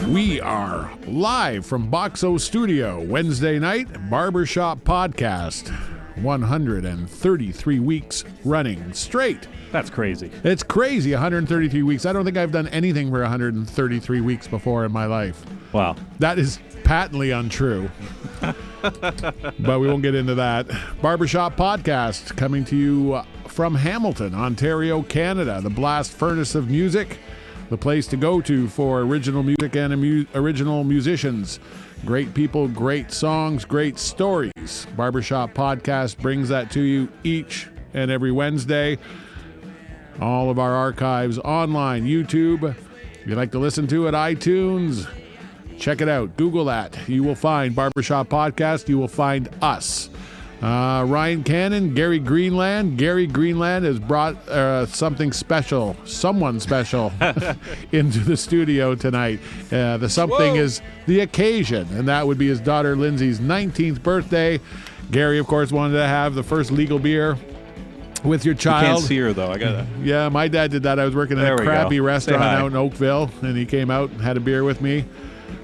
We are live from Boxo Studio, Wednesday night, Barber Shop Podcast. 133 weeks running straight. That's crazy. It's crazy, 133 weeks. I don't think I've done anything for 133 weeks before in my life. Wow. That is patently untrue. But we won't get into that. Barber Shop Podcast coming to you from Hamilton, Ontario, Canada, the blast furnace of music. The place to go to for original music and original musicians. Great people, great songs, great stories. Barbershop Podcast brings that to you each and every Wednesday. All of our archives online, YouTube. If you'd like to listen to it, iTunes. Check it out. Google that. You will find Barbershop Podcast. You will find us. Ryan Cannon, Gary Greenland. Gary Greenland has brought someone special into the studio tonight. The something is the occasion, and that would be his daughter Lindsay's 19th birthday. Gary, of course, wanted to have the first legal beer with your child. You can't see her, though. I gotta. Yeah, my dad did that. I was working at a crappy restaurant out in Oakville, and he came out and had a beer with me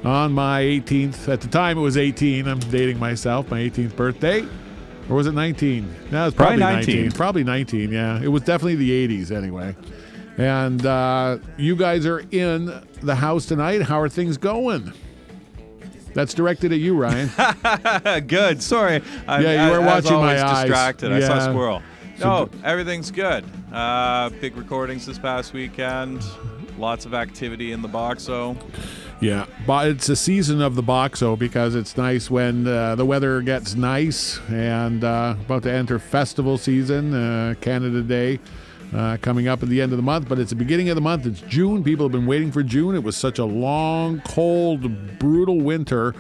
on my 18th. At the time, it was 18. I'm dating myself. My 18th birthday. Or was it 19? No, it was probably 19. Probably 19, yeah. It was definitely the 80s anyway. And you guys are in the house tonight. How are things going? That's directed at you, Ryan. Good. Sorry. You were watching my eyes. Distracted. Yeah. I saw a squirrel. No, everything's good. Big recordings this past weekend. Lots of activity in the Boxo. Yeah, but it's a season of the Boxo because it's nice when the weather gets nice, and about to enter festival season, Canada Day coming up at the end of the month, but it's the beginning of the month. It's June. People have been waiting for June. It was such a long, cold, brutal winter.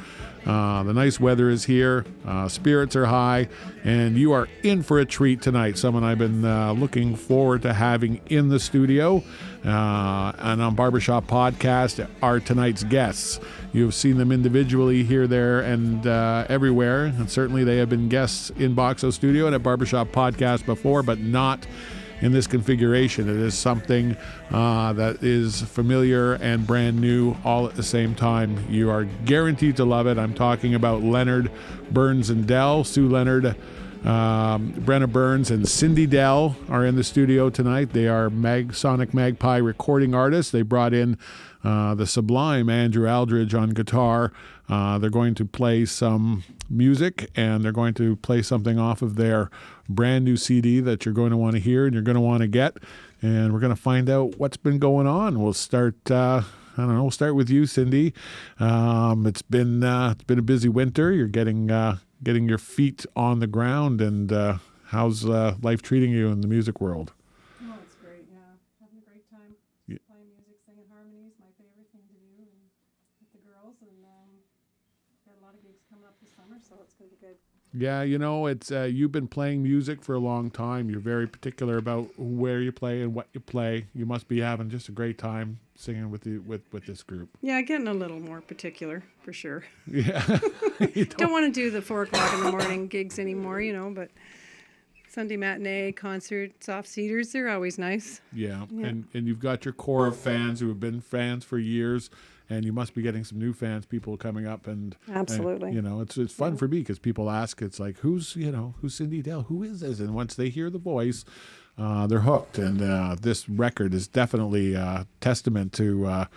The nice weather is here. Spirits are high, and you are in for a treat tonight. Someone I've been looking forward to having in the studio. And on Barbershop Podcast are tonight's guests. You've seen them individually here, there, and everywhere. And certainly they have been guests in Boxo Studio and at Barbershop Podcast before, but not in this configuration. It is something that is familiar and brand new all at the same time. You are guaranteed to love it. I'm talking about Leonard Burns and Dell. Sue Leonard, Brenna Burns, and Cindy Dell are in the studio tonight. They are Sonic Magpie recording artists. They brought in the sublime Andrew Aldridge on guitar. They're going to play some music, and they're going to play something off of their brand new CD that you're going to want to hear and you're going to want to get. And we're going to find out what's been going on. We'll start, we'll start with you, Cindy. It's been a busy winter. You're getting your feet on the ground, and how's life treating you in the music world? Oh, it's great, yeah. Having a great time. Playing music, singing harmonies, my favorite thing to do, and with the girls, and got a lot of gigs coming up this summer, so it's going to be good. Yeah, it's you've been playing music for a long time. You're very particular about where you play and what you play. You must be having just a great time singing with this group. Yeah, getting a little more particular for sure. Yeah, don't want to do the 4 o'clock in the morning gigs anymore, but Sunday matinee concerts, off cedars, they're always nice. Yeah. And you've got your core of fans who have been fans for years. And you must be getting some new fans, people coming up, and absolutely, it's fun for me because people ask, it's like, who's Cindy Dell? Who is this? And once they hear the voice, they're hooked. And this record is definitely a testament to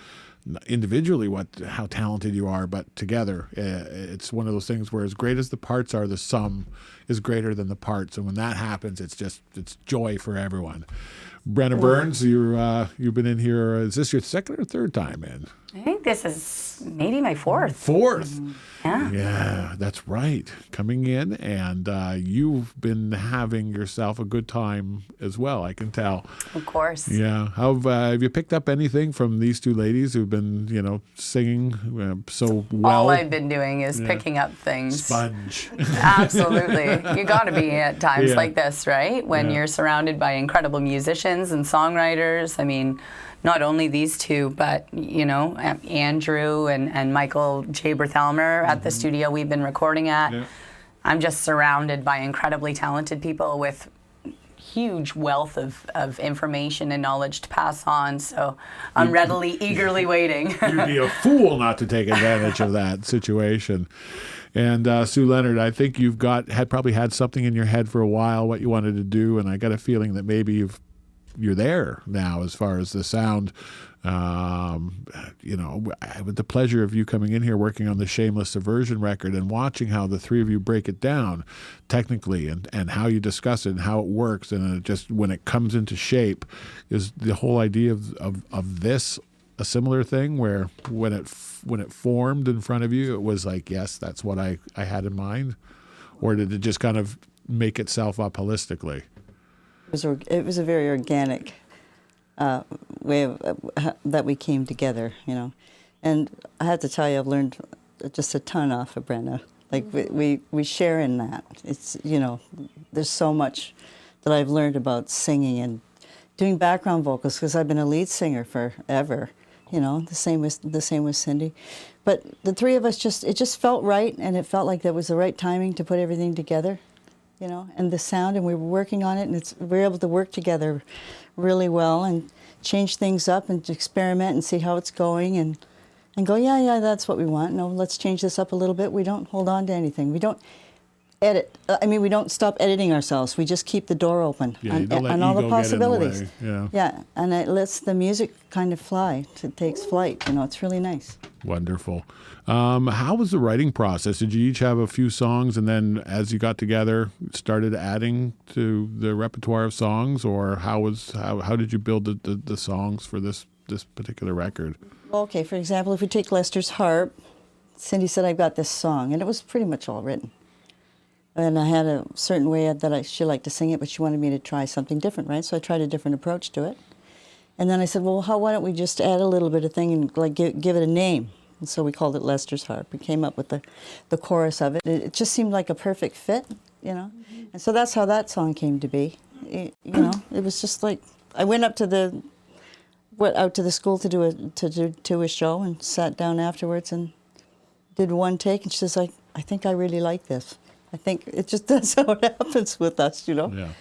individually how talented you are, but together, it's one of those things where as great as the parts are, the sum is greater than the parts. And when that happens, it's joy for everyone. Brenna Burns, you've been in here. Is this your second or third time in? I think this is maybe my fourth. Fourth? Yeah. Yeah, that's right. Coming in, and you've been having yourself a good time as well, I can tell. Of course. Yeah. Have you picked up anything from these two ladies who've been, singing so well? All I've been doing is picking up things. Sponge. Absolutely. You got to be at times like this, right? When you're surrounded by incredible musicians and songwriters. I mean, not only these two, but, Andrew and Michael J. Berthelmer at the studio we've been recording at. Yeah. I'm just surrounded by incredibly talented people with huge wealth of information and knowledge to pass on. So I'm readily, eagerly waiting. You'd be a fool not to take advantage of that situation. And Sue Leonard, I think you've probably had something in your head for a while, what you wanted to do, and I got a feeling that maybe you're there now as far as the sound. With the pleasure of you coming in here working on the Shameless Subversion record and watching how the three of you break it down technically and how you discuss it and how it works, and it just when it comes into shape, is the whole idea of this a similar thing where when it formed in front of you, it was like, yes, that's what I had in mind, or did it just kind of make itself up holistically? It was a very organic way that we came together, And I have to tell you, I've learned just a ton off of Brenna. Like we share in that. It's there's so much that I've learned about singing and doing background vocals because I've been a lead singer forever. The same with Cindy. But the three of us it just felt right, and it felt like that was the right timing to put everything together. And the sound, and we were working on it, and we were able to work together really well and change things up and experiment and see how it's going and go, yeah, that's what we want. No, let's change this up a little bit. We don't hold on to anything. We don't edit. We don't stop editing ourselves. We just keep the door open on all the possibilities. Yeah, and it lets the music kind of fly. It takes flight. It's really nice. Wonderful. How was the writing process? Did you each have a few songs, and then as you got together, started adding to the repertoire of songs, or how did you build the songs for this particular record? Okay, for example, if we take Lester's Harp, Cindy said, "I've got this song," and it was pretty much all written. And I had a certain way that she liked to sing it, but she wanted me to try something different, right? So I tried a different approach to it. And then I said, well, why don't we just add a little bit of thing and give it a name? And so we called it Lester's Harp. We came up with the chorus of it. It just seemed like a perfect fit, And so that's how that song came to be. It was just like I went out to the school to do a show and sat down afterwards and did one take, and she says, I think I really like this. I think that's how it happens with us, Yeah.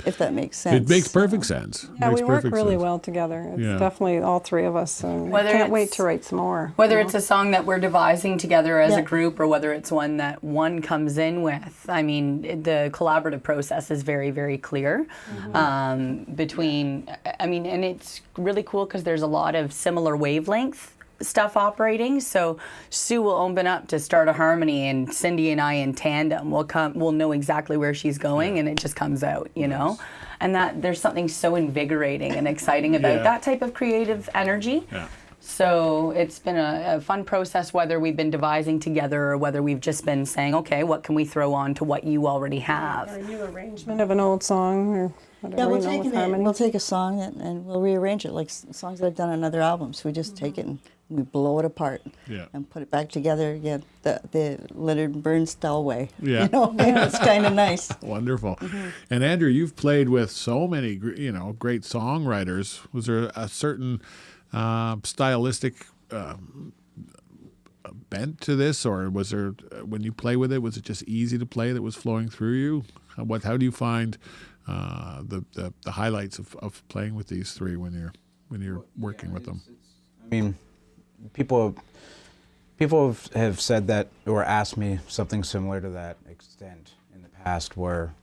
If that makes sense. It makes perfect sense. Yeah, we work really well together. It's definitely all three of us. And can't wait to write some more. Whether it's a song that we're devising together as a group, or whether it's one that one comes in with, the collaborative process is very, very clear. And it's really cool because there's a lot of similar wavelength stuff operating. So Sue will open up to start a harmony, and Cindy and I in tandem we'll know exactly where she's going, and it just comes out, know. And that there's something so invigorating and exciting about that type of creative energy. Yeah. So it's been a fun process, whether we've been devising together or whether we've just been saying, okay, what can we throw on to what you already have? Or a new arrangement of an old song or whatever. Yeah, we'll take a song and we'll rearrange it, like songs that I've done on other albums. We just take it and we blow it apart and put it back together the Leonard Burns style way. Yeah. It's kind of nice. Wonderful. Mm-hmm. And Andrew, you've played with so many great songwriters. Was there a certain stylistic bent to this, or was there, when you play with it, was it just easy to play that was flowing through you? How do you find the highlights of playing with these three when you're working with them? People have said that or asked me something similar to that extent in the past, where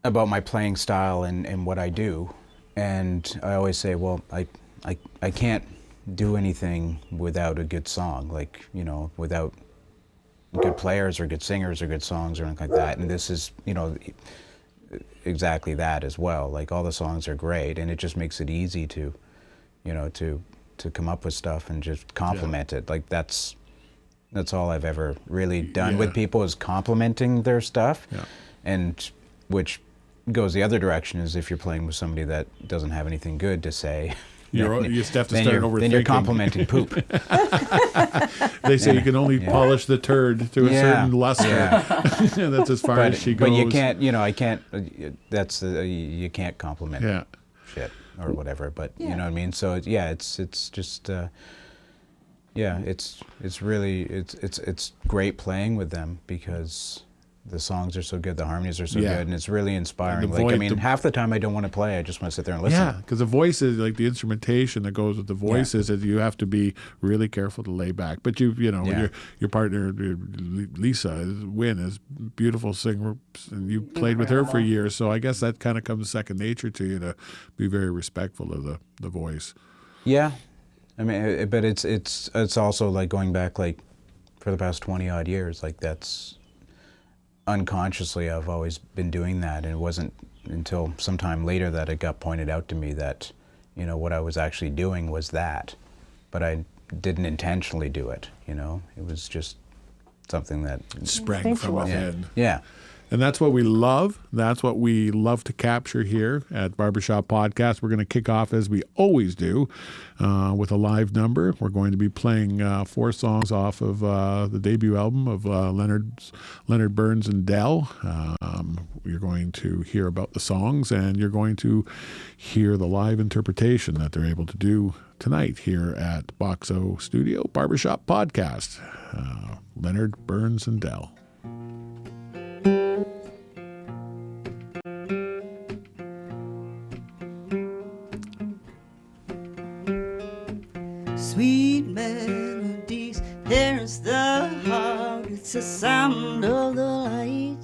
about my playing style and what I do, and I always say, well, I can't do anything without a good song, without good players or good singers or good songs or anything like that. And this is exactly that as well. Like, all the songs are great, and it just makes it easy to come up with stuff and just compliment it. Like, that's all I've ever really done with people, is complimenting their stuff. Yeah. And which goes the other direction, is if you're playing with somebody that doesn't have anything good to say, you just have to start overthinking. Then you're complimenting poop. They say you can only polish the turd to a certain luster. Yeah. That's as far as she goes. But you can't, you can't compliment shit or whatever. But you know what I mean. So it's just it's really it's great playing with them, because the songs are so good, the harmonies are so Yeah. good, and it's really inspiring. the Like, I voice- mean, half the time I don't want to play, I just want to sit there and listen. Yeah, because the voices, like the instrumentation that goes with the voices, is you have to be really careful to lay back. But you know, Yeah. your partner Lisa Wynn is a beautiful singer, and you played with her for years. So I guess that kind of comes second nature to you to be very respectful of the voice. Yeah, I mean, but it's also like going back like for the past 20 odd years, like that's unconsciously I've always been doing that, and it wasn't until sometime later that it got pointed out to me that, you know, what I was actually doing was that, but I didn't intentionally do it. You know, it was just something that Sprang from within. yeah. And that's what we love. That's what we love to capture here at Barber Shop Podcast. We're going to kick off, as we always do, with a live number. We're going to be playing 4 songs off of the debut album of Leonard Burns and Dell. You're going to hear about the songs, and you're going to hear the live interpretation that they're able to do tonight here at Boxo Studio, Barber Shop Podcast. Leonard Burns and Dell. Sweet melodies, there's the heart. It's the sound of the light,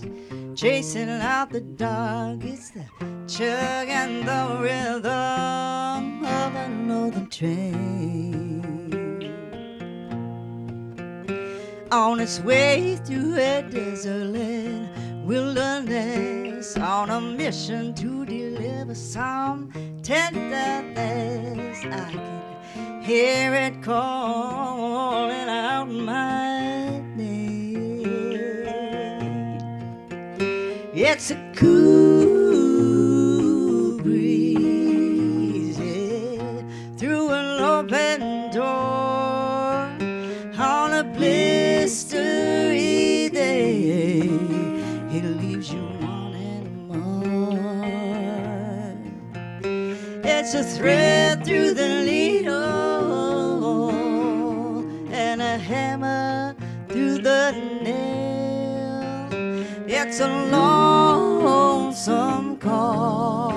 chasing out the dark. It's the chug and the rhythm of a northern train on its way through a desolate wilderness, on a mission to deliver some tenderness. I can hear it calling out my name. It's a cool breeze, yeah, through an open door on a blistery day. It leaves you wanting more. It's a thread through the needle and a hammer through the nail. It's a lonesome call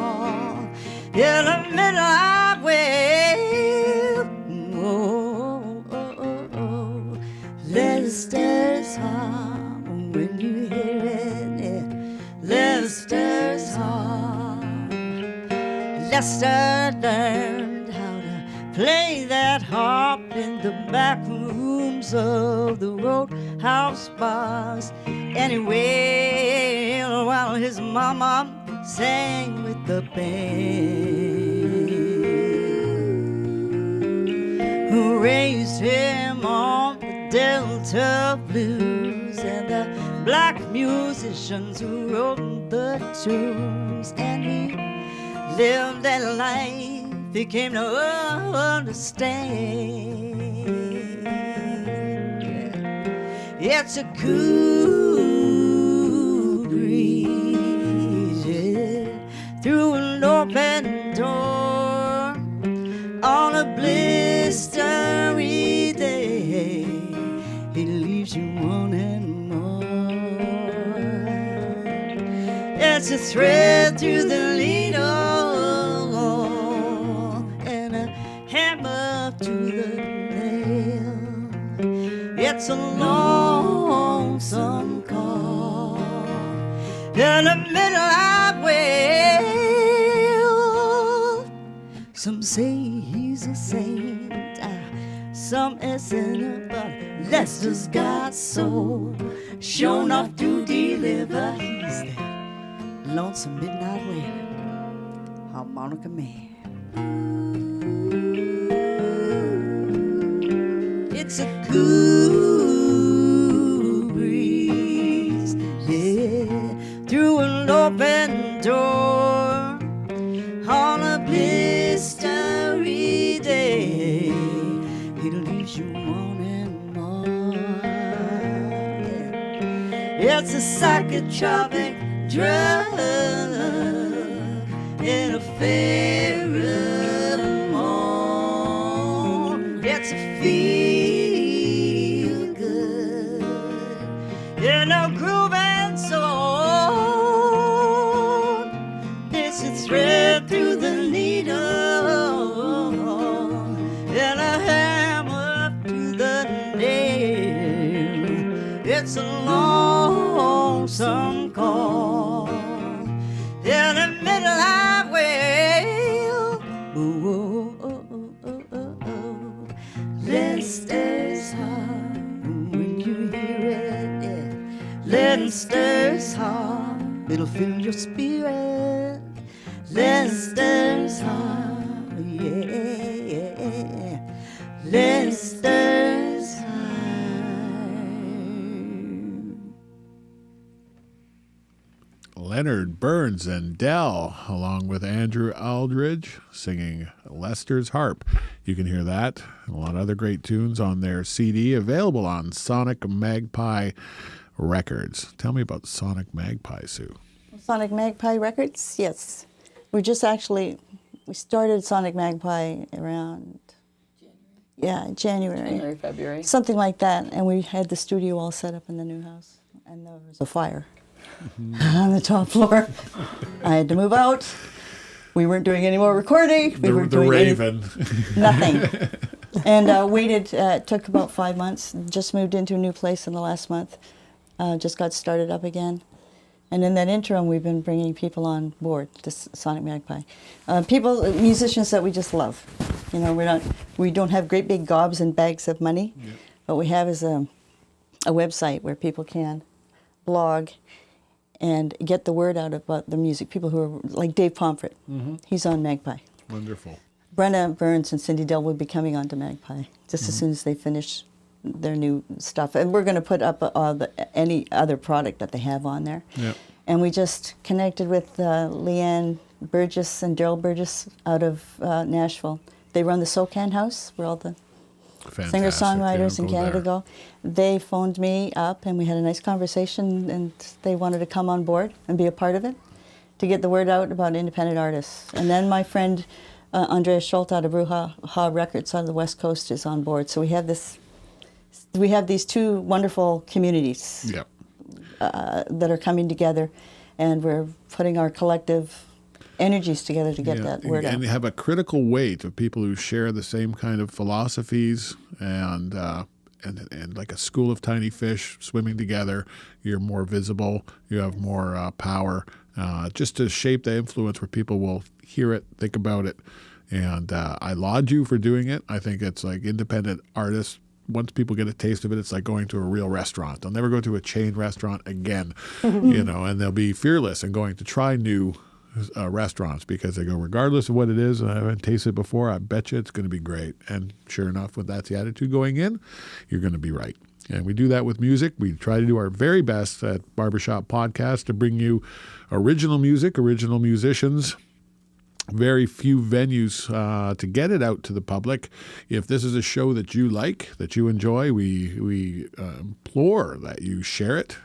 in the midnight wave. Oh, oh, oh, oh. Lester's home when you hear it. Yeah. Lester's home. Lester learned how to play that harp in the back rooms of the roadhouse bars. Anyway, while his mama sang with the band, who raised him on the Delta blues, and the black musicians who wrote the tunes, and he lived that life he came to understand. It's a cool breeze, yeah, through an open door on a blistery day. It leaves you wanting more. It's a thread through the needle and a hammer to the nail. It's a lonesome call in a midnight wail. Some say he's a saint, some a sinner, but Lester's got soul, sure enough to deliver. He's that lonesome midnight wail, harmonica man. It's a cool breeze, yeah, through an open door on a blistery day. It leaves you wanting more. Yeah. It's a psychotropic drug in a pheromone. It's a feel good in a groove and soul. lonesome call in the middle highway. Ooh, ooh, ooh, ooh, ooh, ooh. Leicester's heart, when you hear it, yeah. Leicester's heart, it'll fill your spirit. Leicester's heart, yeah. Leicester's heart. Leonard Burns and Dell, along with Andrew Aldridge, singing Leicester's Harp. You can hear that and a lot of other great tunes on their CD, available on Sonic Magpie Records. Tell me about Sonic Magpie, Sue. Sonic Magpie Records, yes. We started Sonic Magpie around January, February. something like that, and we had the studio all set up in the new house, and there was a fire on the top floor. I had to move out. We weren't doing any more recording. We weren't doing Raven. nothing. And waited, took about 5 months, just moved into a new place in the last month, just got started up again. And in that interim, we've been bringing people on board to Sonic Magpie. Musicians that we just love. You know, we don't have great big gobs and bags of money. Yep. What we have is a website where people can blog and get the word out about the music. People who are like Dave Pomfret, he's on Magpie. Wonderful. Leonard Burns and Cindy Dell will be coming on to Magpie just as soon as they finish their new stuff. And we're going to put up any other product that they have on there. Yep. And we just connected with Leanne Burgess and Daryl Burgess out of Nashville. They run the SoCan House, where all the singer-songwriters in Canada go. They phoned me up, and we had a nice conversation, and they wanted to come on board and be a part of it to get the word out about independent artists. And then my friend Andrea Schultz out of Bruja Records out of the West Coast is on board. So we have these two wonderful communities that are coming together, and we're putting our collective energies together to get that word out. And have a critical weight of people who share the same kind of philosophies and like a school of tiny fish swimming together. You're more visible. You have more power, just to shape the influence where people will hear it, think about it. And I laud you for doing it. I think it's like independent artists. Once people get a taste of it, it's like going to a real restaurant. They'll never go to a chain restaurant again, you know, and they'll be fearless and going to try new restaurants because they go, regardless of what it is, and I haven't tasted it before, I bet you it's going to be great. And sure enough, when that's the attitude going in, you're going to be right. And we do that with music. We try to do our very best at Barber Shop Podcast to bring you original music, original musicians, very few venues to get it out to the public. If this is a show that you like, that you enjoy, we implore that you share it.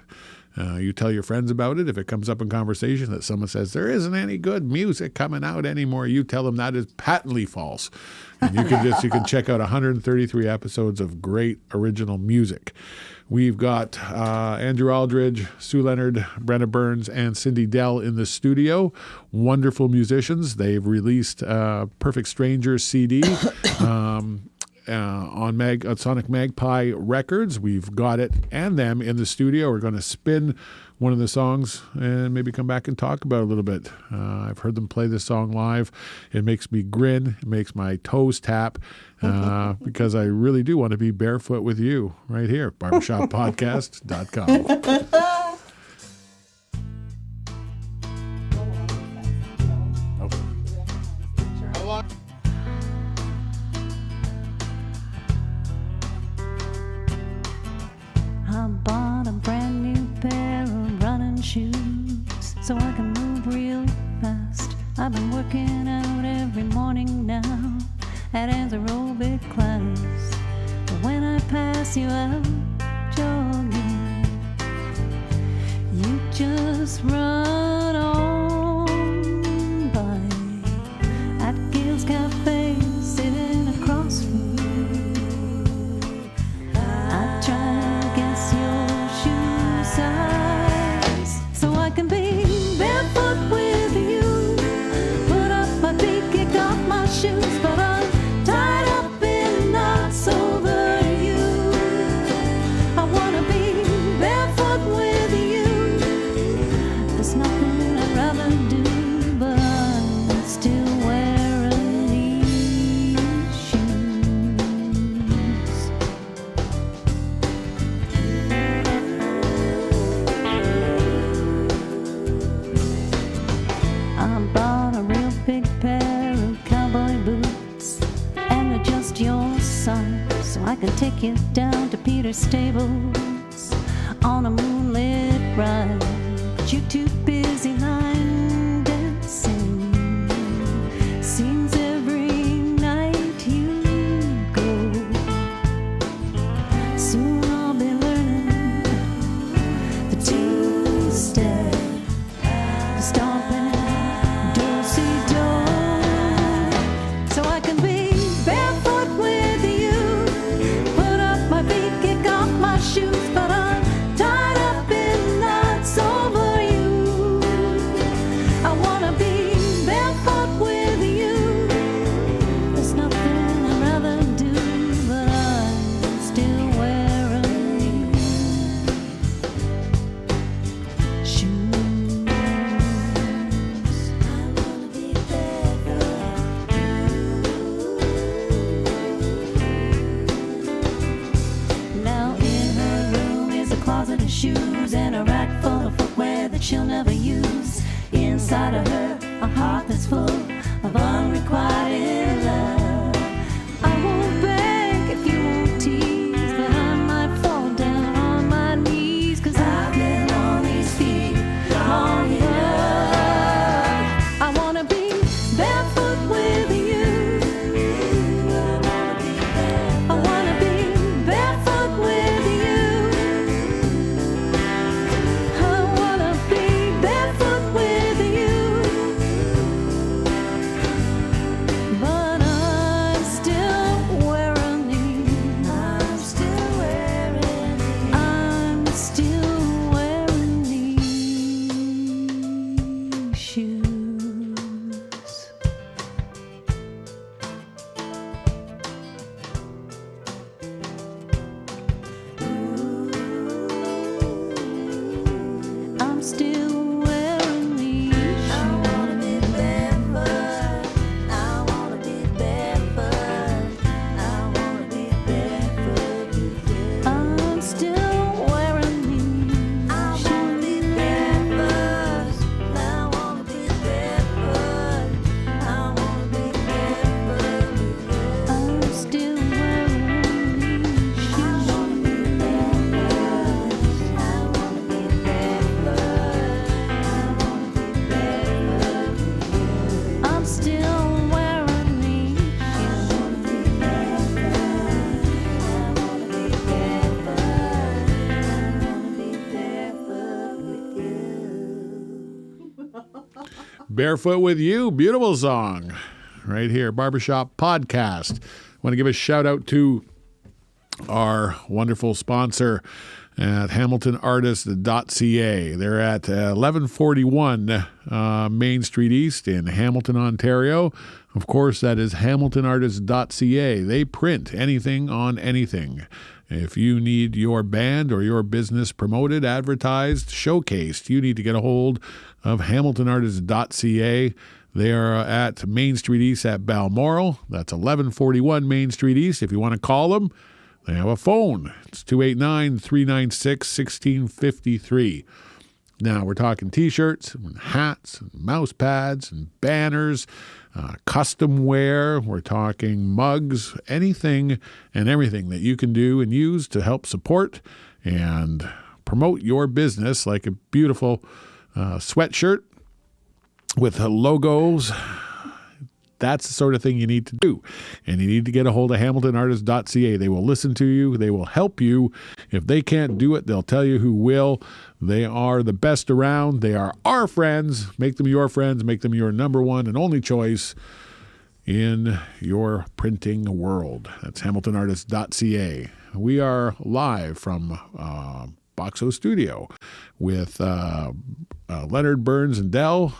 You tell your friends about it. If it comes up in conversation that someone says, there isn't any good music coming out anymore, you tell them that is patently false. And you can check out 133 episodes of great original music. We've got Andrew Aldridge, Sue Leonard, Brenna Burns, and Cindy Dell in the studio. Wonderful musicians. They've released Perfect Strangers CD on Sonic Magpie Records. We've got it and them in the studio. We're going to spin one of the songs and maybe come back and talk about it a little bit. I've heard them play this song live. It makes me grin. It makes my toes tap because I really do want to be barefoot with you right here, barbershoppodcast.com. I bought a brand new pair of running shoes so I can move real fast. I've been working out every morning now at aerobic class. But when I pass you out jogging, you just run on by at Gil's Cafe sitting across from you. I try to guess your shoe size so I can be barefoot with you. Put up my feet, kick off my shoes, but I'm tied up in knots over you. I wanna be barefoot with you. can take you down to Peter's stables on a moonlit ride. But you're too busy line dancing. Seems every night you go. Soon I'll be learning the two-step, the stomping do-si-do, so I can be barefoot with you. Put up my feet, kick off my shoes, but I'm tied up in knots over you. I wanna be barefoot with you. There's nothing I'd rather do, but I'm still wearing shoes. Now in her room is a closet of shoes and a rack full of footwear that she'll never use. Inside of her, a heart that's full of unrequited love. I won't beg if you won't tease, but I might fall down on my knees, 'cause I've been on these feet long enough. I wanna be barefoot with you. I wanna be barefoot with you. I wanna be barefoot with you. But I'm still wearing these. I'm still wearing these. I'm still wearing these shoes. I'm still wearing these shoes. I wanna be barefoot. I wanna be barefoot. I wanna be barefoot with you. I'm still wearing these shoes. I wanna be barefoot. I wanna be barefoot. I wanna be barefoot with you. I'm still wearing these shoes. I wanna be barefoot. I wanna be barefoot. I'm still wearing these Barefoot with You, beautiful song right here, Barber Shop Podcast. Want to give a shout out to our wonderful sponsor at hamiltonartist.ca. They're at 1141 Main Street East in Hamilton, Ontario. Of course, that is hamiltonartist.ca. They print anything on anything. If you need your band or your business promoted, advertised, showcased, you need to get a hold of hamiltonartist.ca. They are at Main Street East at Balmoral. That's 1141 Main Street East. If you want to call them, they have a phone. It's 289-396-1653. Now, we're talking T-shirts and hats and mouse pads and banners, custom wear. We're talking mugs, anything and everything that you can do and use to help support and promote your business, like a beautiful sweatshirt with logos. That's the sort of thing you need to do. And you need to get a hold of hamiltonartist.ca. They will listen to you. They will help you. If they can't do it, they'll tell you who will. They are the best around. They are our friends. Make them your friends. Make them your number one and only choice in your printing world. That's hamiltonartist.ca. We are live from Boxo Studio with Leonard Burns and Dell.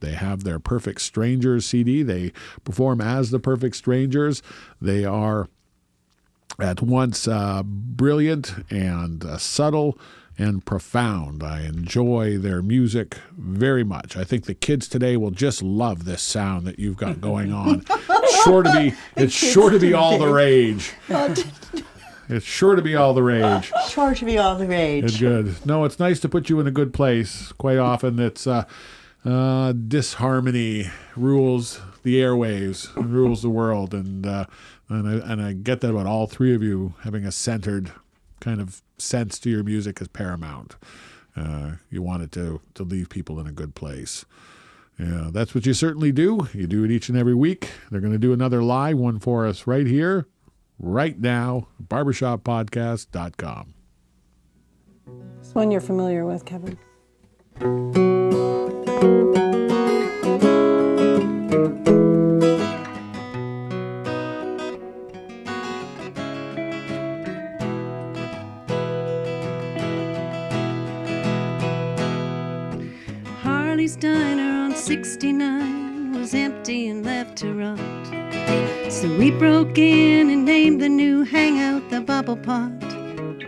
They have their Perfect Strangers CD. They perform as the Perfect Strangers. They are at once brilliant and subtle and profound. I enjoy their music very much. I think the kids today will just love this sound that you've got going on. It's sure to be all the rage. It's sure to be all the rage. Sure to be all the rage. It's good. No, it's nice to put you in a good place. Quite often it's disharmony rules the airwaves, rules the world, and I get that about all three of you having a centered kind of sense to your music is paramount. You want it to leave people in a good place. Yeah, that's what you certainly do. You do it each and every week. They're going to do another live one for us right here, right now, barbershoppodcast.com. This one you're familiar with, Kevin. Harley's diner on 69 was empty and left to rot. So we broke in and named the new hangout the Bubble Pot.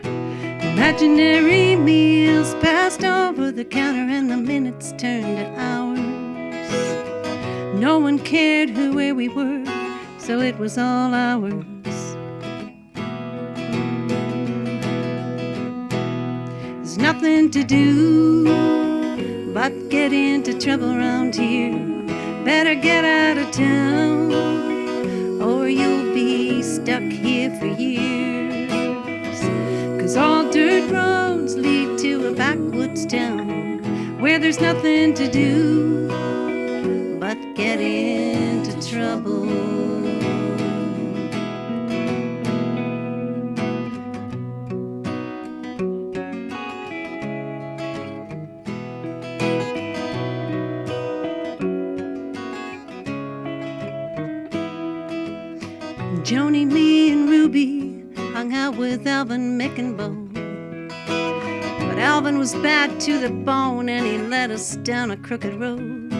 Imaginary meals passed over the counter and the minutes turned to hours. No one cared where we were, so it was all ours. There's nothing to do but get into trouble around here. Better get out of town, or you'll be stuck here for years. 'Cause all dirt roads lead to a backwoods town where there's nothing to do but get into trouble. Joni, me, and Ruby hung out with Alvin, Mick, and Bo. But Alvin was bad to the bone and he led us down a crooked road.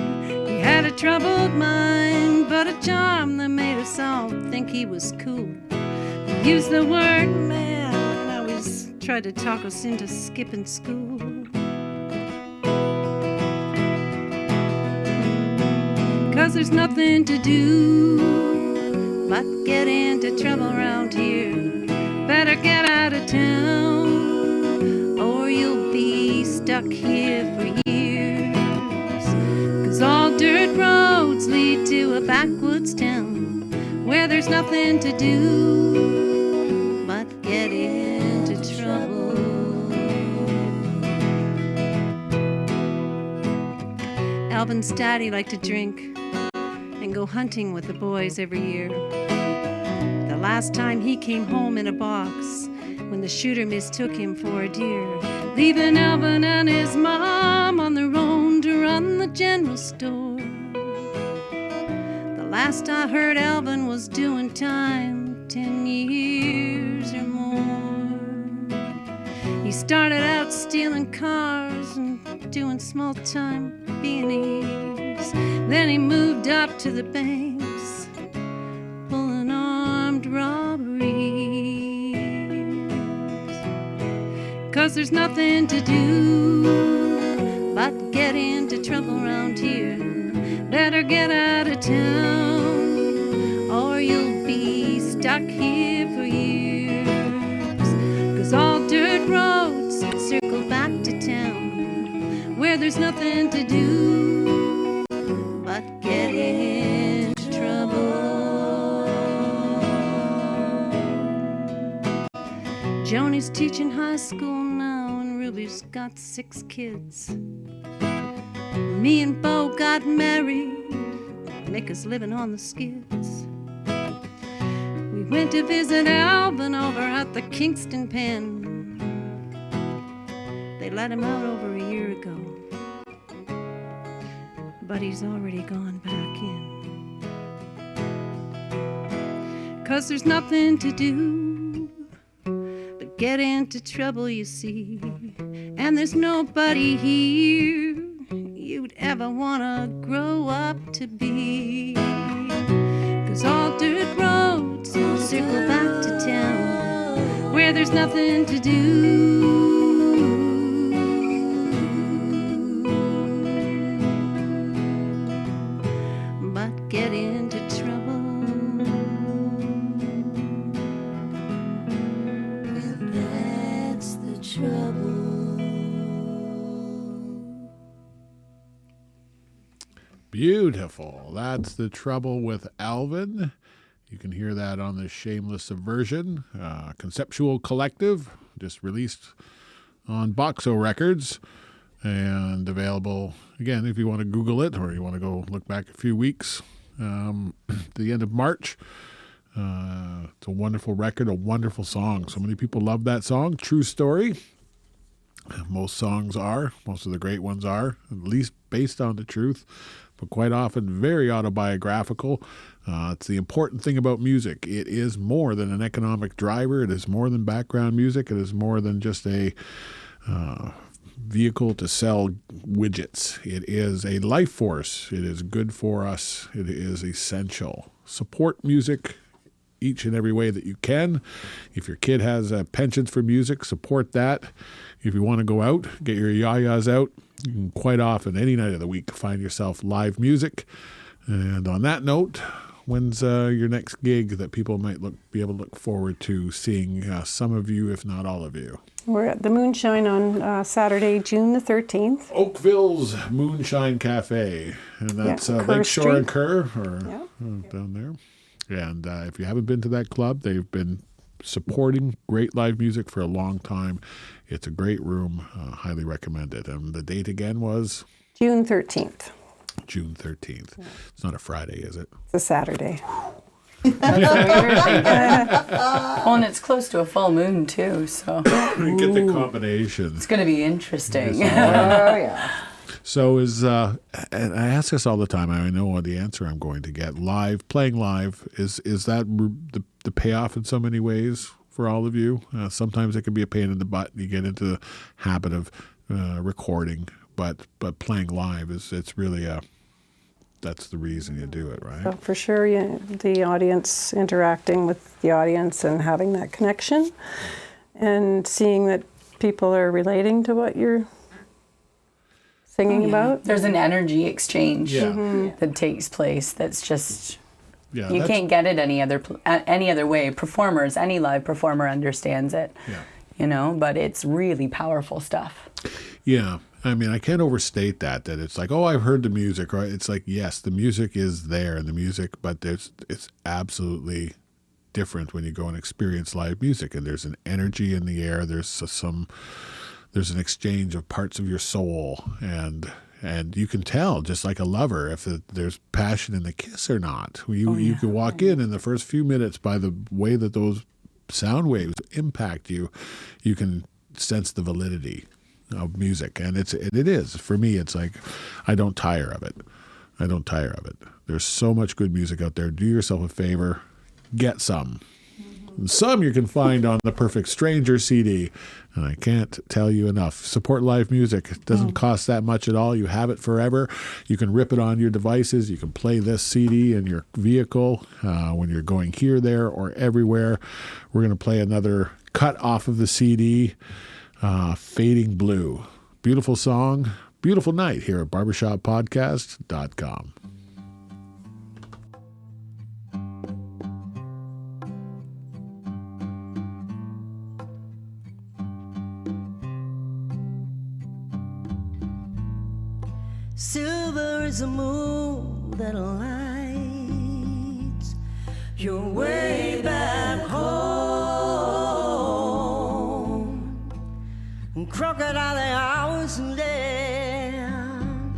He had a troubled mind, but a charm that made us all think he was cool. He used the word man and always tried to talk us into skipping school. 'Cause there's nothing to do but get into trouble around here. Better get out of town, or you'll be stuck here for years. 'Cause all dirt roads lead to a backwoods town where there's nothing to do but get into trouble. Alvin's daddy liked to drink and go hunting with the boys every year. The last time he came home in a box when the shooter mistook him for a deer, leaving Alvin and his mom on their own to run the general store. The last I heard, Alvin was doing time, 10 years or more. He started out stealing cars and doing small-time B&Es. Then he moved up to the banks, pulling armed robberies. 'Cause there's nothing to do but get into trouble around here. Better get out of town, or you'll be stuck here for years. 'Cause all dirt roads circle back to town where there's nothing to do but get into trouble. Joni's teaching high school now, and Ruby's got 6 kids. Me and Bo got married, Mick is living on the skids. We went to visit Alvin over at the Kingston Pen. They let him out over a year ago, but he's already gone back in. 'Cause there's nothing to do but get into trouble, you see. And there's nobody here you'd ever want to grow up to be. 'Cause all dirt roads circle back to town where there's nothing to do get into trouble. That's the trouble. Beautiful. That's The Trouble with Alvin. You can hear that on the Shameless Subversion conceptual collective, just released on Boxo Records and available, again, if you want to Google it or you want to go look back a few weeks, the end of March. It's a wonderful record, a wonderful song. So many people love that song. True story. Most of the great ones are, at least based on the truth, but quite often very autobiographical. It's the important thing about music. It is more than an economic driver. It is more than background music. It is more than just a vehicle to sell widgets. It is a life force. It is good for us. It is essential. Support music each and every way that you can. If your kid has a penchant for music, support that. If you want to go out, get your yayas out. You can quite often, any night of the week, find yourself live music. And on that note, when's your next gig that people might be able to look forward to seeing some of you, if not all of you? We're at the Moonshine on Saturday, June the 13th. Oakville's Moonshine Cafe. And that's Lakeshore Street. and Kerr, down there. And if you haven't been to that club, they've been supporting great live music for a long time. It's a great room. Highly recommend it. And the date again was? June 13th. June 13th. Yeah. It's not a Friday, is it? It's a Saturday. Well, and it's close to a full moon, too, so. You get the combination. It's going to be interesting. Yeah. So and I ask this all the time, I know what the answer I'm going to get. Playing live, is that the payoff in so many ways for all of you? Sometimes it can be a pain in the butt. You get into the habit of recording, but playing live it's really that's the reason you do it, right? So for sure, the audience, interacting with the audience and having that connection and seeing that people are relating to what you're singing about. There's an energy exchange that takes place that's just, you can't get it any other way. Performers, any live performer understands it, but it's really powerful stuff. Yeah. I mean, I can't overstate that it's like, oh, I've heard the music, right? It's like, yes, the music is there and the music, but it's absolutely different when you go and experience live music, and there's an energy in the air. There's an exchange of parts of your soul, and you can tell, just like a lover, if there's passion in the kiss or not. You can walk in the first few minutes, by the way that those sound waves impact you, you can sense the validity of music. And it is. For me, it's like, I don't tire of it. There's so much good music out there. Do yourself a favor, get some. Some you can find on the Perfect Stranger CD, and I can't tell you enough. Support live music. It doesn't cost that much at all. You have it forever. You can rip it on your devices. You can play this CD in your vehicle when you're going here, there, or everywhere. We're going to play another cut off of the CD, Fading Blue. Beautiful song, beautiful night here at barbershoppodcast.com. Silver is a moon that lights your way back home. And crocodile the hours and down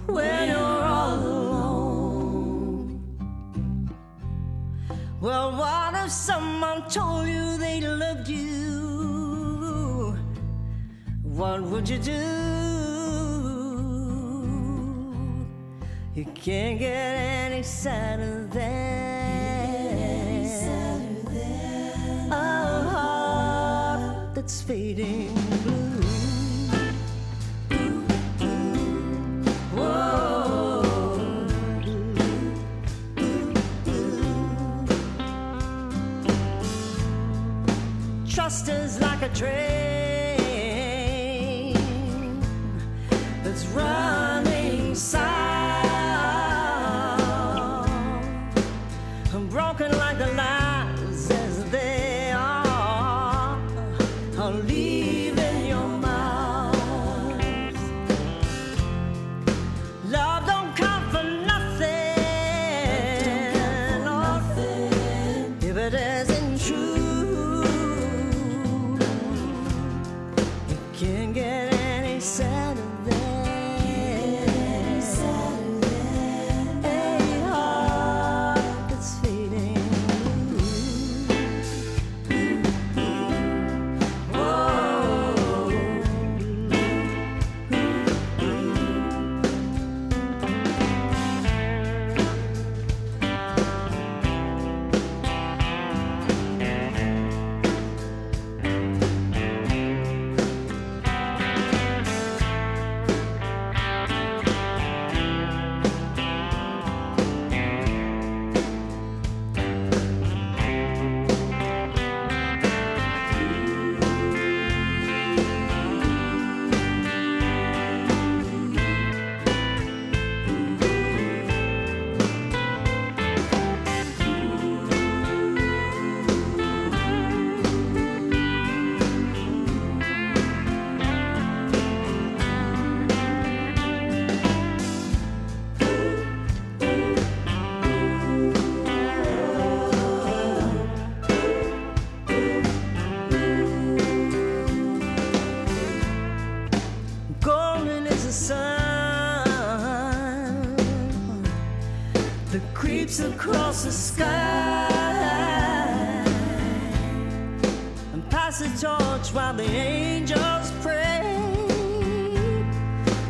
when you're all alone. Well, what if someone told you they loved you? What would you do? You can't get any sadder than a heart that's fading blue. Whoa. Trust is like a train that's running south. Broken like the lies as they are leaving your mouth. Love the sun that creeps across the sky, and pass the torch while the angels pray,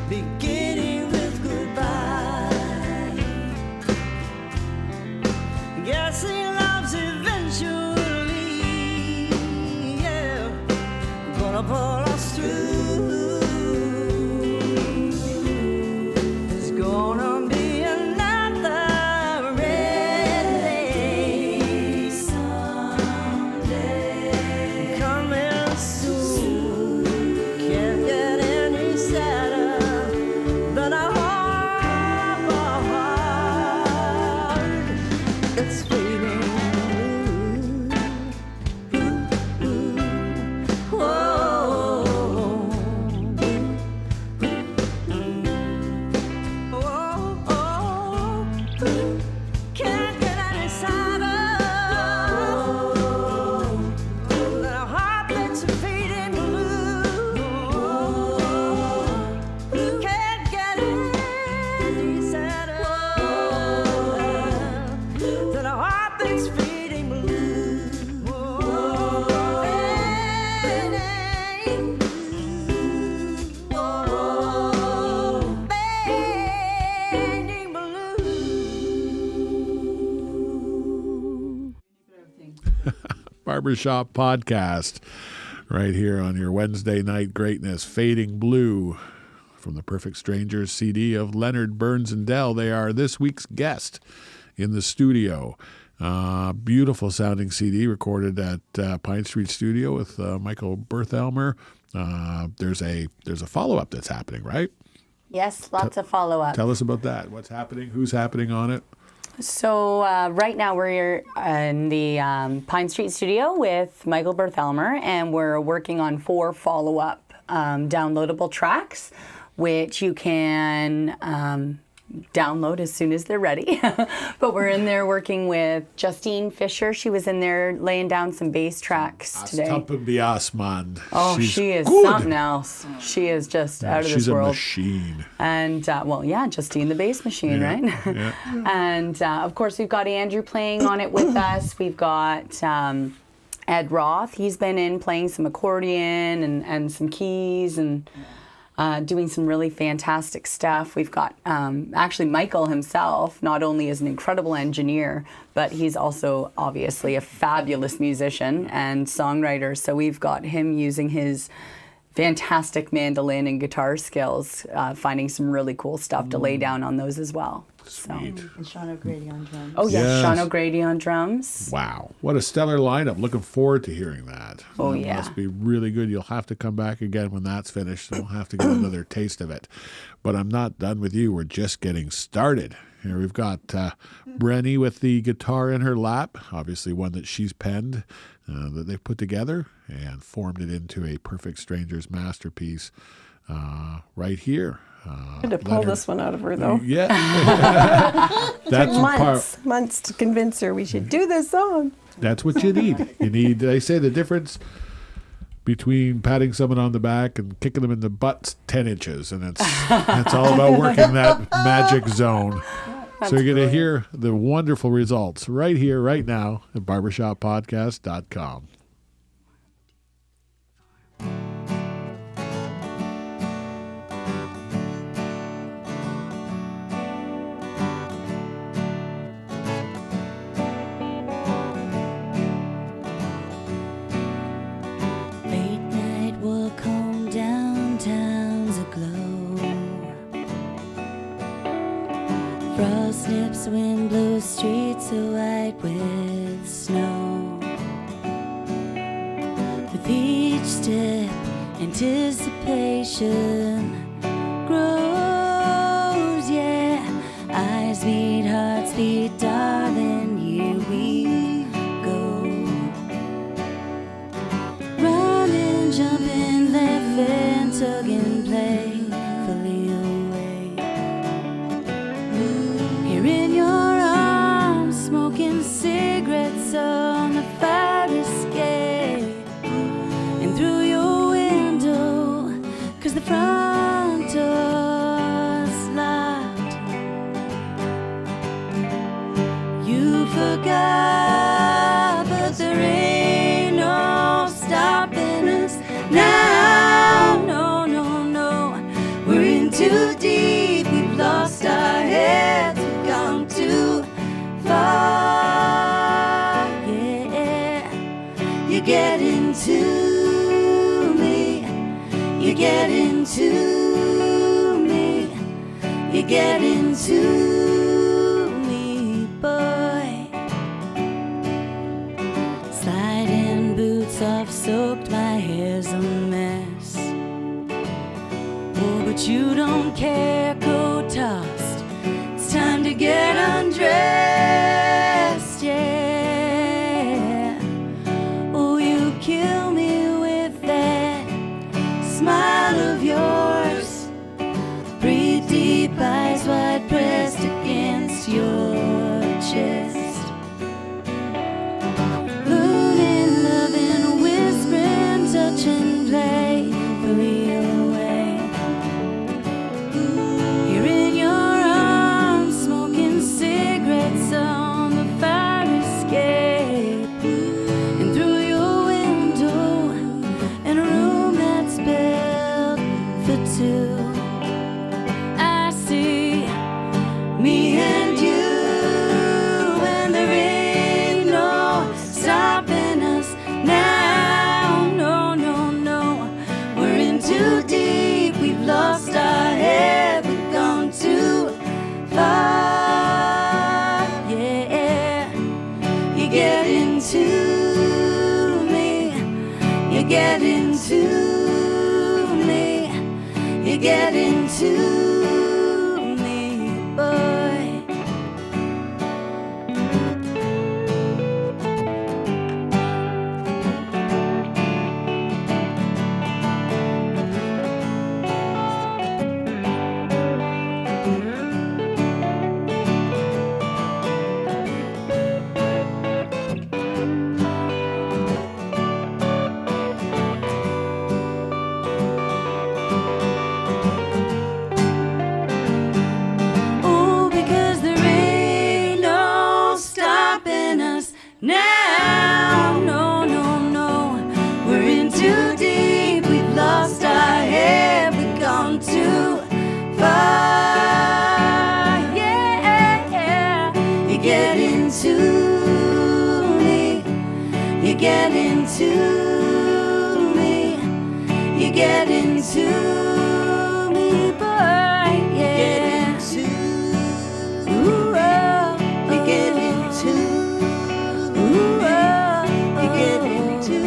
beginning with goodbye. Yes, he loves eventually, yeah, gonna pull us through. It's gonna be another red day someday, coming soon. Can't get any sadder than a heart that's fading blue. Whoa. Can't get any sadder than a heart that's fading blue. Can't get any sadder than a heart that's fading blue. Fading blue. Barber Shop Podcast, right here on your Wednesday night greatness. Fading Blue from the Perfect Strangers CD of Leonard Burns and Dell. They are this week's guest in the studio. Beautiful sounding CD recorded at Pine Street Studio with Michael Berthelmer. There's a follow-up that's happening, right? Yes, lots of follow-up. Tell us about that. What's happening? Who's happening on it? So right now we're in the Pine Street studio with Michael Berthelmer, and we're working on 4 follow-up downloadable tracks, which you can download as soon as they're ready. But we're in there working with Justine Fisher. She was in there laying down some bass tracks today. Man. Oh, She's she is good. something else. She is just out of this world. She's a machine. And, well, yeah, Justine the bass machine, right? Yeah. And, of course, we've got Andrew playing on it with us. We've got Ed Roth. He's been in playing some accordion and some keys and doing some really fantastic stuff. We've got, actually, Michael himself, not only is an incredible engineer, but he's also obviously a fabulous musician and songwriter. So we've got him using his fantastic mandolin and guitar skills, finding some really cool stuff to lay down on those as well. Sweet. And Sean O'Grady on drums. Oh, yes, Yes. Sean O'Grady on drums. Wow. What a stellar lineup. Looking forward to hearing that. Oh, That yeah. must be really good. You'll have to come back again when that's finished. We'll have to get another taste of it. But I'm not done with you. We're just getting started. Here we've got Brenny with the guitar in her lap, obviously one that she's penned, that they've put together and formed it into a Perfect Strangers masterpiece right here. I had to pull this one out of her, though. Yeah. That's Months to convince her we should do this song. That's what you need. They say the difference between patting someone on the back and kicking them in the butt's 10 inches. And it's all about working that magic zone. So you're going to hear the wonderful results right here, right now at barbershoppodcast.com. Late night walk home, downtown's aglow. Frost nips, wind blows, streets are white with snow. With each step, anticipation grows, yeah. Eyes meet, hearts beat, darling, here we go. Running, jumping, laughing, tugging, playfully away. Here in your arms, smoking cigarettes on the fire escape. And through your window, 'cause the front get into me, you get into me, boy. Sliding boots off soaked, my hair's a mess. Oh, but you don't care, coat tossed, it's time to get undressed, yeah. Oh, you kill me with that smile of yours. Breathe deep, eyes wide pressed against your chest. Mooning, loving, whispering, touching, play, flee away. You're in your arms, smoking cigarettes on the fire escape. And through your window, in a room that's built for two, I see me and you, and there ain't no stopping us now. No, no, no, we're in too deep, we've lost our head, we've gone too far, yeah. You get into me, you get into me, you get into me, boy. Oh, because there ain't no stopping us now. No, no, no, we're in too deep, we've lost our head, we've gone too far, yeah. You get into me, you get into me, you get into me, boy, yeah. Ooh, oh, you get into, ooh, oh, you get into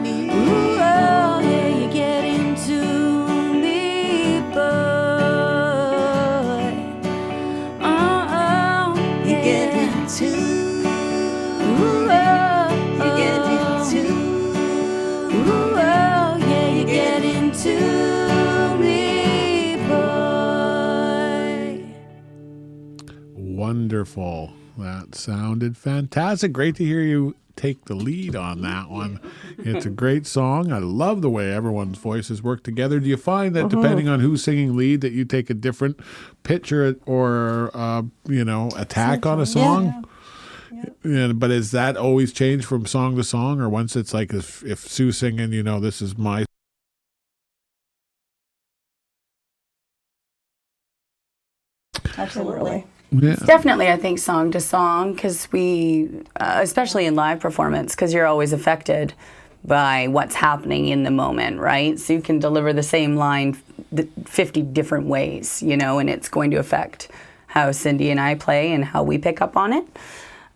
me, ooh, oh, yeah, you get into me, boy. Oh, oh, you get into, ooh, oh, you get into, ooh, oh, yeah, you get into me, boy. Wonderful. That sounded fantastic. Great to hear you take the lead on that one. It's a great song. I love the way everyone's voices work together. Do you find that depending on who's singing lead that you take a different pitch or attack on a song? Yeah, but is that always change from song to song, or once it's like if Sue's singing, this is my Absolutely. yeah. It's definitely, I think, song to song, because we, especially in live performance, because you're always affected by what's happening in the moment, right? So you can deliver the same line 50 different ways, and it's going to affect how Cindy and I play and how we pick up on it.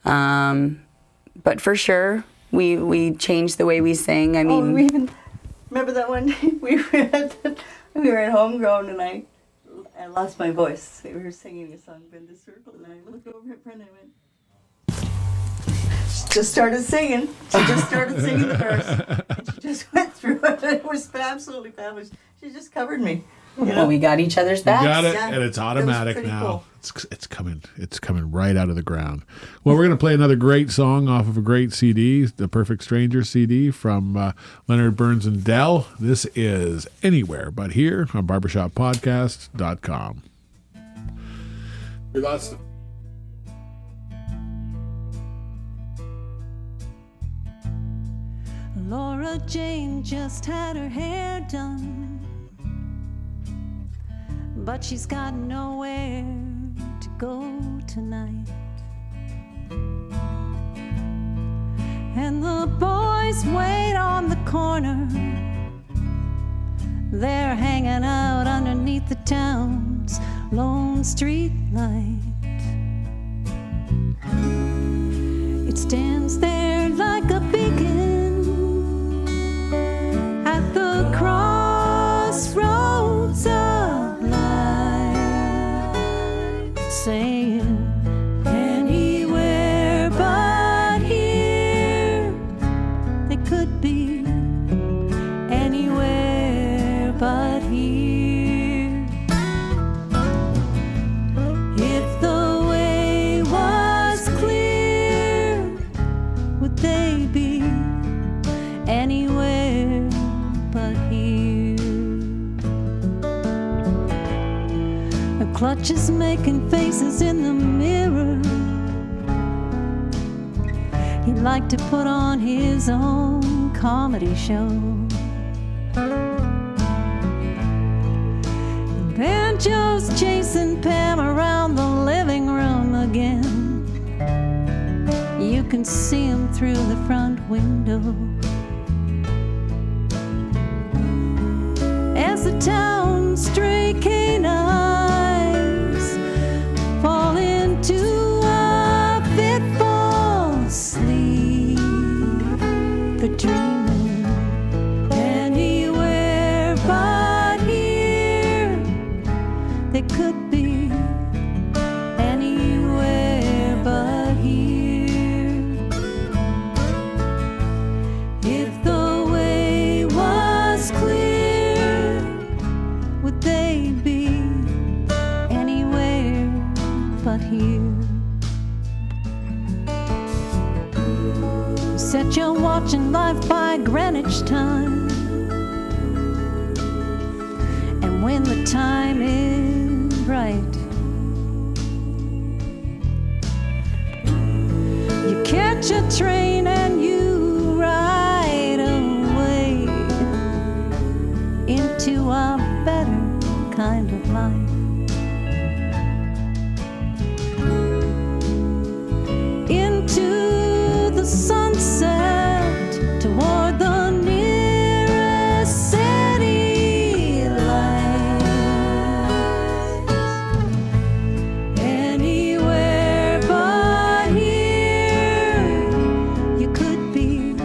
But for sure, we change the way we sing. I mean, we even remember that one day we were at Homegrown and I lost my voice. We were singing a song in the circle, and I looked over at Brenda and I went. She just started singing. She just started singing the verse. And she just went through it. It was absolutely fabulous. She just covered me. well, we got each other's backs. You got it, Yeah, and it's that was automatic pretty now. cool. It's coming. It's coming right out of the ground. Well, we're going to play another great song off of a great CD, the Perfect Stranger CD from Leonard Burns and Dell. This is Anywhere But Here on BarbershopPodcast.com. We lost. Laura Jane just had her hair done, but she's got nowhere to go tonight. And the boys wait on the corner, They're hanging out underneath the town's lone street light. It stands there like a beacon at the crossroads of life, saying, anywhere but here. They could be anywhere but here. If the way was clear, would they be anywhere but here? A clutch is making faces in the mirror. He'd like to put on his own comedy show. The banjo's chasing Pam around the living room again. You can see him through the front window. As the town's stray canines fall into a fitful sleep, they're dreaming anywhere but here. They could be anywhere but here. If the way was clear, would they be anywhere but here? You set your watch and life by Greenwich time, and when the time is right, you catch a train and you ride away into a better kind of life. Into the sunset, toward the nearest city lights. Anywhere but here. You could be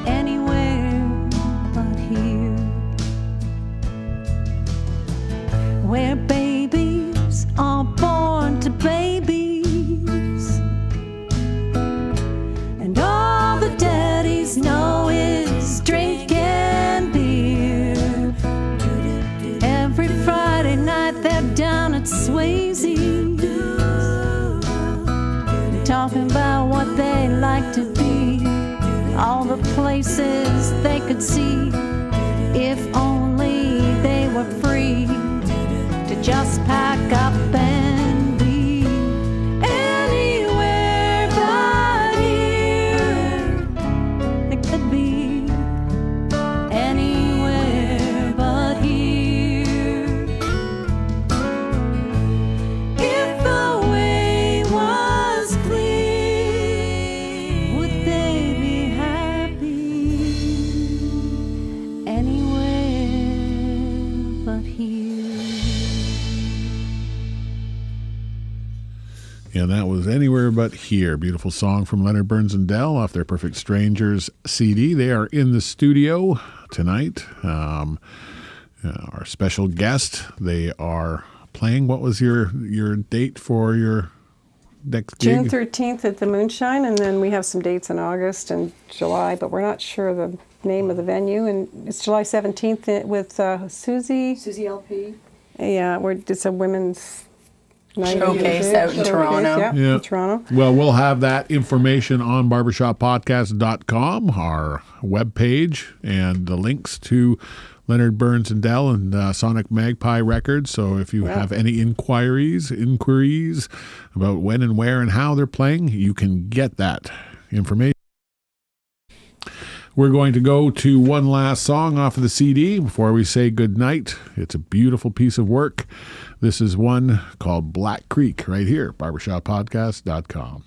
anywhere but here. Where babies are born to babies, and all the daddies know is drinking beer. Every Friday night they're down at Swayze's, talking about what they like to be, all the places they could see, if only they were free to just pack up and be anywhere but here. They could be anywhere but here. If the way was clear, would they be happy anywhere but here? Yeah, that was Anywhere But Here. Beautiful song from Leonard Burns and Dell off their Perfect Strangers CD. They are in the studio tonight. Our special guest, they are playing. What was your date for your next gig? June 13th at the Moonshine, and then we have some dates in August and July, but we're not sure the name of the venue. And it's July 17th with Susie LP. Yeah, it's a women's night. Showcase out in Toronto. Yeah, Yeah. in Toronto. Well, we'll have that information on barbershoppodcast.com, our webpage, and the links to Leonard Burns and Dell and Sonic Magpie Records. So if you have any inquiries about when and where and how they're playing, you can get that information. We're going to go to one last song off of the CD before we say goodnight. It's a beautiful piece of work. This is one called Black Creek right here, barbershoppodcast.com.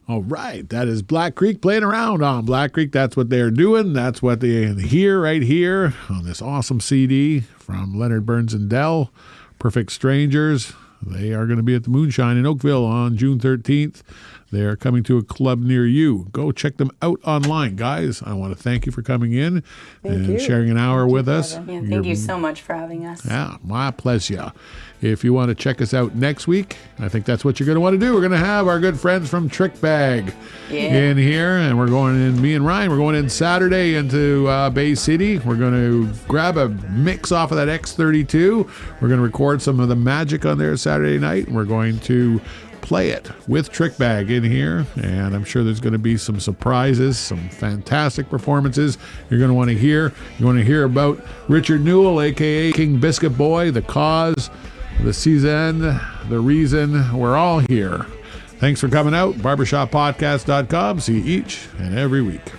All right, that is Black Creek playing around on Black Creek. That's what they're doing. That's what they hear right here on this awesome CD from Leonard Burns and Dell, Perfect Strangers. They are going to be at the Moonshine in Oakville on June 13th. They are coming to a club near you. Go check them out online. Guys, I want to thank you for coming in and sharing an hour with us. Yeah, thank you so much for having us. Yeah, my pleasure. If you want to check us out next week, I think that's what you're going to want to do. We're going to have our good friends from Trick Bag in here, and we're going in, me and Ryan, we're going in Saturday into Bay City. We're going to grab a mix off of that X32. We're going to record some of the magic on there Saturday night, and we're going to play it with Trick Bag in here, and I'm sure there's going to be some surprises, some fantastic performances you're going to want to hear. You want to hear about Richard Newell, a.k.a. King Biscuit Boy, The Cause, The Season, The Reason. We're all here. Thanks for coming out. BarbershopPodcast.com. See you each and every week.